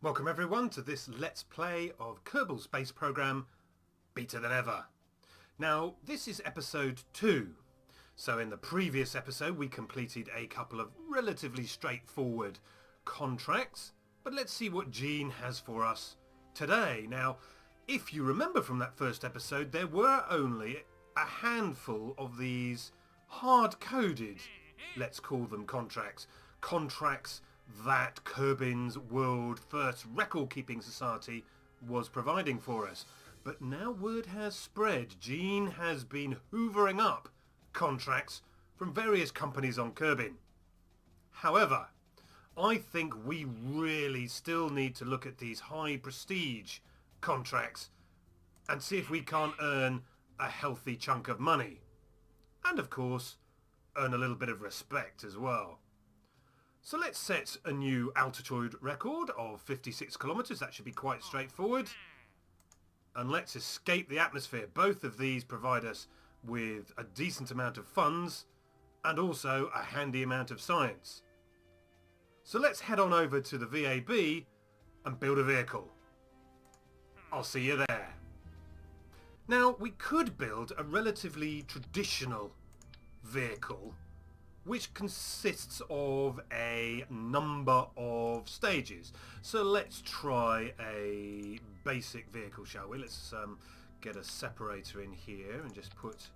Welcome everyone to this Let's Play of Kerbal Space Program Better Than Ever. Now this is episode 2. So in the previous episode we completed a couple of relatively straightforward contracts, but let's see what Gene has for us today. Now if you remember from that first episode, there were only a handful of these hard-coded, let's call them contracts that Kerbin's World First Record Keeping Society was providing for us. But now word has spread. Gene has been hoovering up contracts from various companies on Kerbin. However, I think we really still need to look at these high prestige contracts and see if we can't earn a healthy chunk of money. And of course, earn a little bit of respect as well. So let's set a new altitude record of 56 kilometers. That should be quite straightforward. And let's escape the atmosphere. Both of these provide us with a decent amount of funds and also a handy amount of science. So let's head on over to the VAB and build a vehicle. I'll see you there. Now we could build a relatively traditional vehicle which consists of a number of stages. So let's try a basic vehicle, shall we? Let's get a separator in here and just put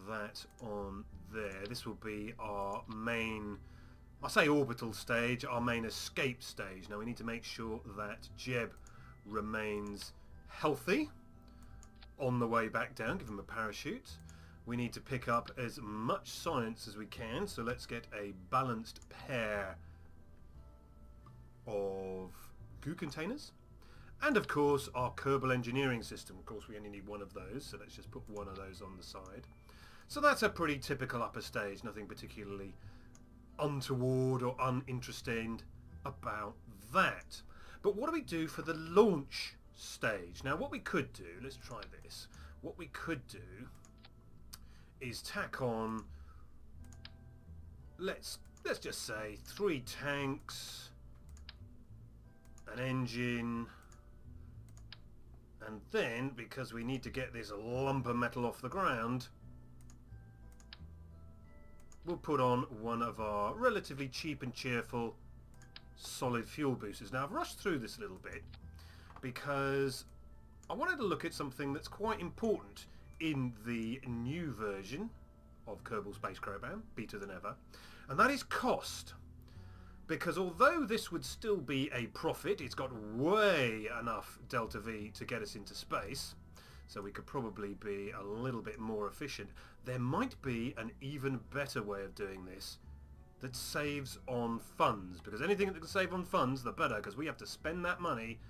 that on there. This will be our main, I say orbital stage, our main escape stage. Now we need to make sure that Jeb remains healthy on the way back down. Give him a parachute. We need to pick up as much science as we can, so let's get a balanced pair of goo containers. And of course our Kerbal engineering system. Of course we only need one of those, so let's just put one of those on the side. So that's a pretty typical upper stage, nothing particularly untoward or uninteresting about that. But what do we do for the launch stage? Now what we could do, let's try this, what we could do is tack on, let's just say 3 tanks, an engine, and then because we need to get this lump of metal off the ground, we'll put on one of our relatively cheap and cheerful solid fuel boosters. Now I've rushed through this a little bit because I wanted to look at something that's quite important in the new version of Kerbal Space Program, Better Than Ever, and that is cost. Because although this would still be a profit, it's got way enough Delta V to get us into space, so we could probably be a little bit more efficient. There might be an even better way of doing this that saves on funds, because anything that can save on funds, the better, because we have to spend that money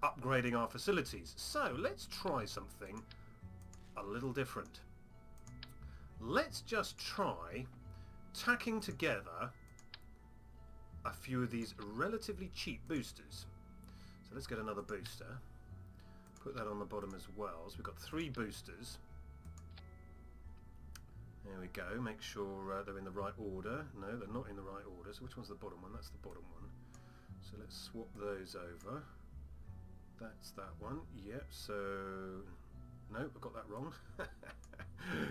upgrading our facilities. So let's try something a little different. Let's just try tacking together a few of these relatively cheap boosters. So let's get another booster, put that on the bottom as well. So we've got 3 boosters. There we go. Make sure they're in the right order. No, they're not in the right order. So which one's the bottom one? That's the bottom one. So let's swap those over. That's that one. Yep, so no, I got that wrong.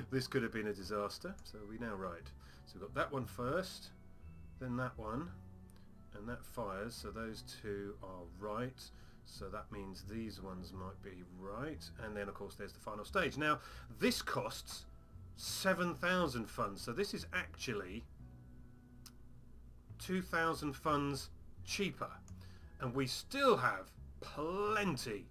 This could have been a disaster. So we now right. So we've got that one first, then that one, and that fires. So those 2 are right. So that means these ones might be right. And then of course there's the final stage. Now this costs 7,000 funds. So this is actually 2,000 funds cheaper. And we still have plenty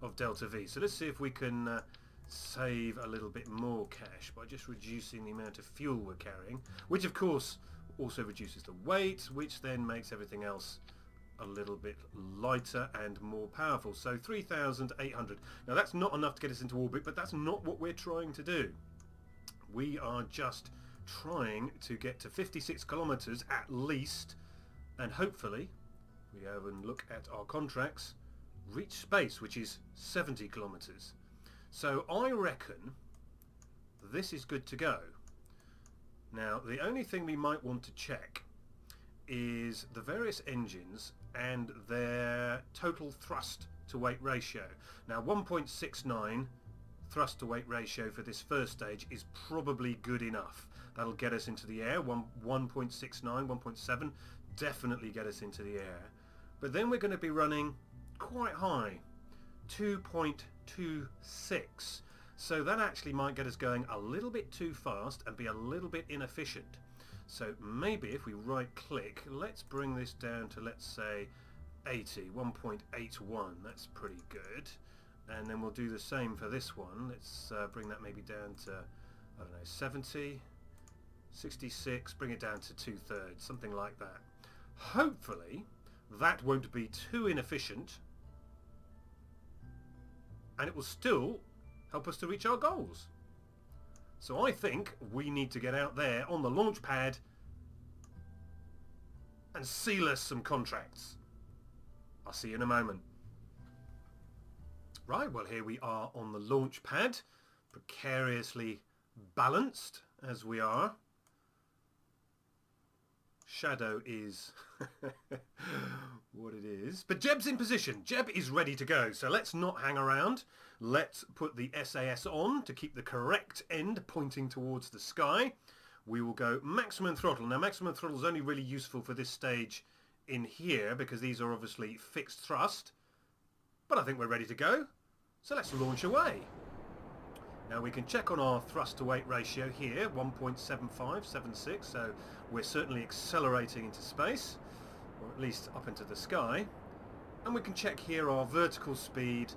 of Delta V. So let's see if we can save a little bit more cash by just reducing the amount of fuel we're carrying, which of course also reduces the weight, which then makes everything else a little bit lighter and more powerful. So 3,800. Now that's not enough to get us into orbit, but that's not what we're trying to do. We are just trying to get to 56 kilometers at least, and hopefully we have a look at our contracts, reach space, which is 70 kilometers. So I reckon this is good to go. Now the only thing we might want to check is the various engines and their total thrust to weight ratio. Now 1.69 thrust to weight ratio for this first stage is probably good enough. That'll get us into the air. 1.69, 1.7 definitely get us into the air. But then we're going to be running quite high, 2.26. So that actually might get us going a little bit too fast and be a little bit inefficient. So maybe if we right click, let's bring this down to, let's say, 80, 1.81. That's pretty good. And then we'll do the same for this one. Let's bring that maybe down to, I don't know, 70, 66, bring it down to 2/3, something like that. Hopefully that won't be too inefficient and it will still help us to reach our goals. So I think we need to get out there on the launch pad and seal us some contracts. I'll see you in a moment. Right, well here we are on the launch pad, precariously balanced as we are. Shadow is what it is. But Jeb's in position. Jeb is ready to go. So let's not hang around. Let's put the SAS on to keep the correct end pointing towards the sky. We will go maximum throttle. Now maximum throttle is only really useful for this stage in here because these are obviously fixed thrust. But I think we're ready to go. So let's launch away. Now we can check on our thrust to weight ratio here, 1.7576, so we're certainly accelerating into space, or at least up into the sky. And we can check here our vertical speed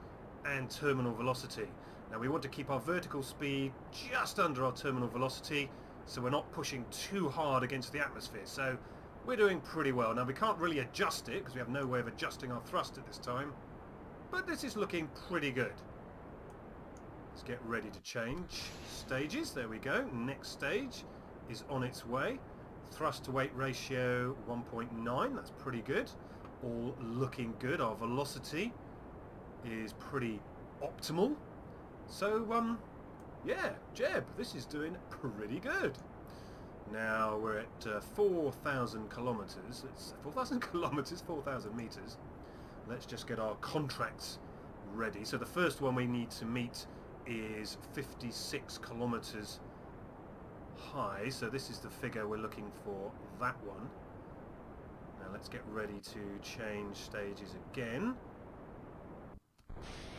and terminal velocity. Now we want to keep our vertical speed just under our terminal velocity, so we're not pushing too hard against the atmosphere. So we're doing pretty well. Now we can't really adjust it because we have no way of adjusting our thrust at this time, but this is looking pretty good. Let's get ready to change stages. There we go. Next stage is on its way. Thrust to weight ratio 1.9. That's pretty good. All looking good. Our velocity is pretty optimal. So, yeah, Jeb, this is doing pretty good. Now we're at 4,000 kilometers. It's 4,000 kilometers, 4,000 meters. Let's just get our contracts ready. So the first one we need to meet is 56 kilometers high, so this is the figure we're looking for, that one. Now let's get ready to change stages again.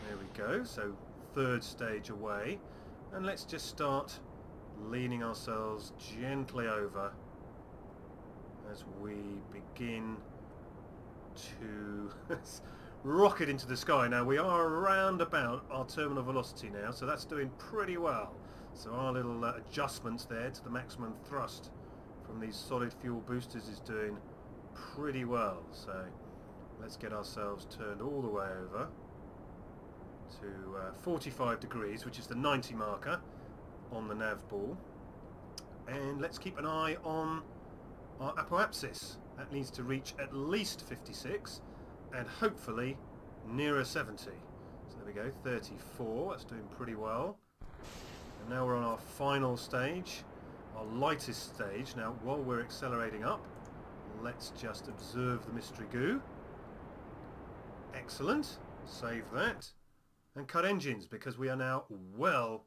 There we go, so third stage away, and let's just start leaning ourselves gently over as we begin to rocket into the sky. Now we are around about our terminal velocity now, so that's doing pretty well. So our little adjustments there to the maximum thrust from these solid fuel boosters is doing pretty well. So let's get ourselves turned all the way over to 45 degrees, which is the 90 marker on the nav ball. And let's keep an eye on our apoapsis. That needs to reach at least 56 and hopefully nearer 70. So there we go, 34, that's doing pretty well. And now we're on our final stage, our lightest stage. Now while we're accelerating up, let's just observe the mystery goo. Excellent, save that. And cut engines because we are now well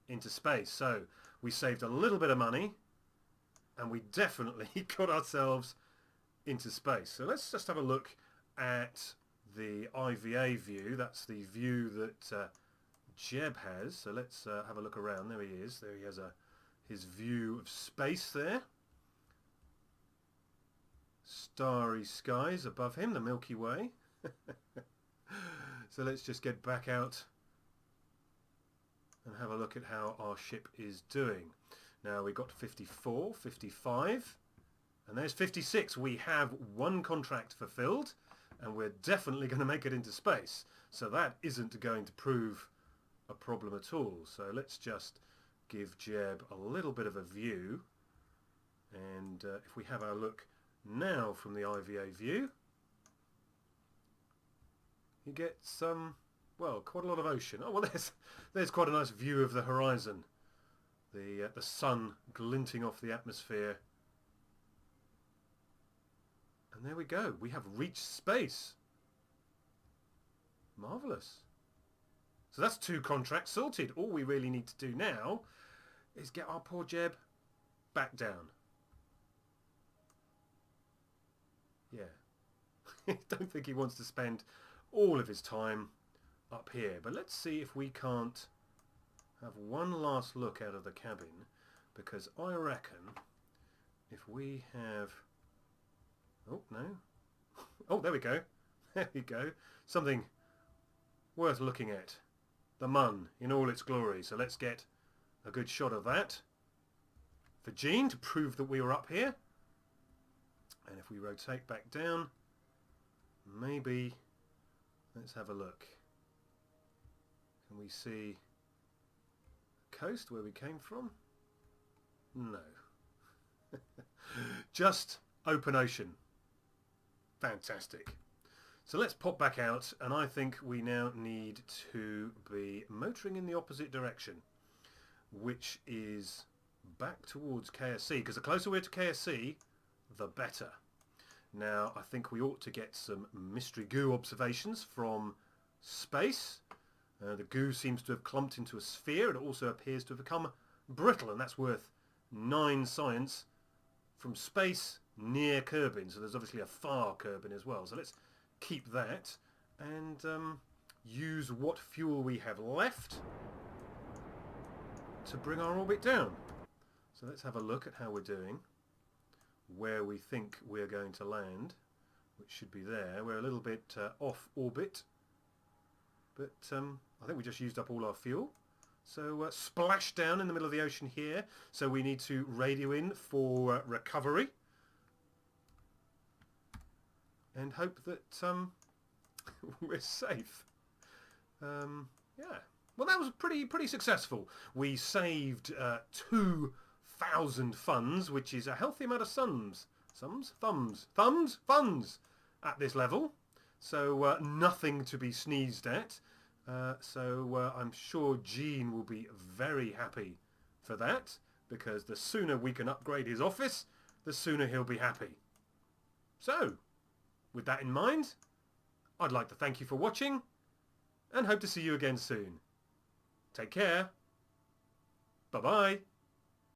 into space. So we saved a little bit of money and we definitely got ourselves into space. So let's just have a look at the IVA view. That's the view that Jeb has. So let's have a look around. There he is. There he has his view of space there. Starry skies above him, the Milky Way. So let's just get back out and have a look at how our ship is doing. Now we got 54, 55, and there's 56. We have one contract fulfilled, and we're definitely going to make it into space. So that isn't going to prove a problem at all. So let's just give Jeb a little bit of a view. And if we have our look now from the IVA view, you get some, well, quite a lot of ocean. Oh, well, there's quite a nice view of the horizon. The sun glinting off the atmosphere And there we go. We have reached space. Marvellous. So that's 2 contracts sorted. All we really need to do now is get our poor Jeb back down. Yeah. I don't think he wants to spend all of his time up here. But let's see if we can't have one last look out of the cabin. Because I reckon if we have... Oh, no. Oh, there we go. There we go. Something worth looking at. The Mun in all its glory. So let's get a good shot of that for Gene to prove that we were up here. And if we rotate back down, maybe let's have a look. Can we see the coast where we came from? No. Just open ocean. Fantastic. So let's pop back out, and I think we now need to be motoring in the opposite direction, which is back towards KSC, because the closer we're to KSC, the better. Now, I think we ought to get some mystery goo observations from space. The goo seems to have clumped into a sphere. It also appears to have become brittle, and that's worth 9 science from space near Kerbin. So there's obviously a far Kerbin as well. So let's keep that and use what fuel we have left to bring our orbit down. So let's have a look at how we're doing, where we think we're going to land, which should be there. We're a little bit off orbit, but I think we just used up all our fuel. So splash down in the middle of the ocean here. So we need to radio in for recovery and hope that we're safe. Yeah. Well, that was pretty successful. We saved 2,000 funds, which is a healthy amount of thumbs at this level. So nothing to be sneezed at. So I'm sure Gene will be very happy for that, because the sooner we can upgrade his office, the sooner he'll be happy. So, with that in mind, I'd like to thank you for watching and hope to see you again soon. Take care. Bye-bye.